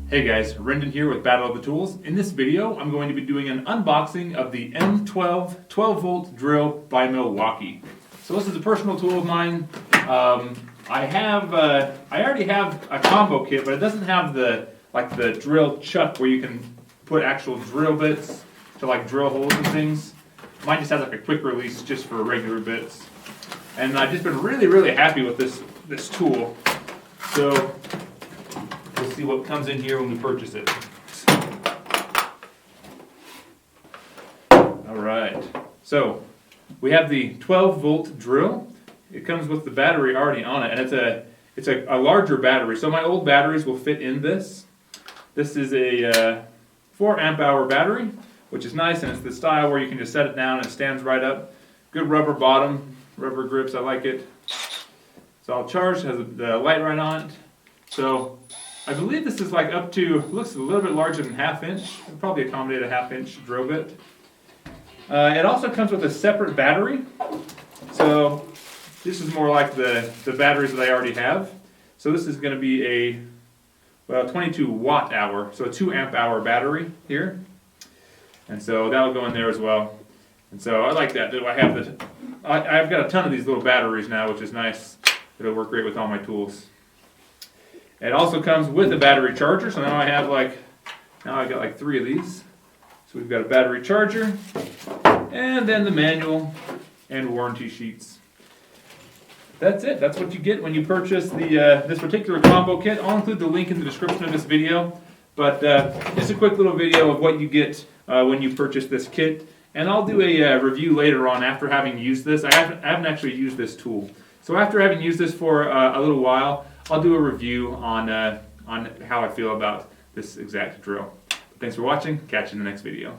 Hey guys, Rendon here with Battle of the Tools. In this video, I'm going to be doing an unboxing of the M12 12-volt drill by Milwaukee. So this is a personal tool of mine. I already have a combo kit, but it doesn't have the drill chuck where you can put actual drill bits to like drill holes and things. Mine just has like a quick release just for regular bits. And I've just been really happy with this tool. So we'll see what comes in here when we purchase it. Alright, so we have the 12-volt drill. It comes with the battery already on it, and it's a larger battery. So my old batteries will fit in this. This is a 4 amp hour battery, which is nice, and it's the style where you can just set it down and it stands right up. Good rubber bottom, rubber grips, I like it. It's all charged, has the light right on it. So I believe this is like up to, looks a little bit larger than 1/2 inch. It'll probably accommodate a 1/2 inch drill bit. It also comes with a separate battery. So this is more like the batteries that I already have. So this is going to be a 22 watt hour, so a 2 amp hour battery here. And so that'll go in there as well. And so I like that. I've got a ton of these little batteries now, which is nice. It'll work great with all my tools. It also comes with a battery charger, so now I got like 3 of these. So we've got a battery charger, and then the manual and warranty sheets. That's it. That's what you get when you purchase this particular combo kit. I'll include the link in the description of this video, but just a quick little video of what you get when you purchase this kit. And I'll do a review later on after having used this. I haven't actually used this tool. So after having used this for a little while, I'll do a review on how I feel about this exact drill. Thanks for watching. Catch you in the next video.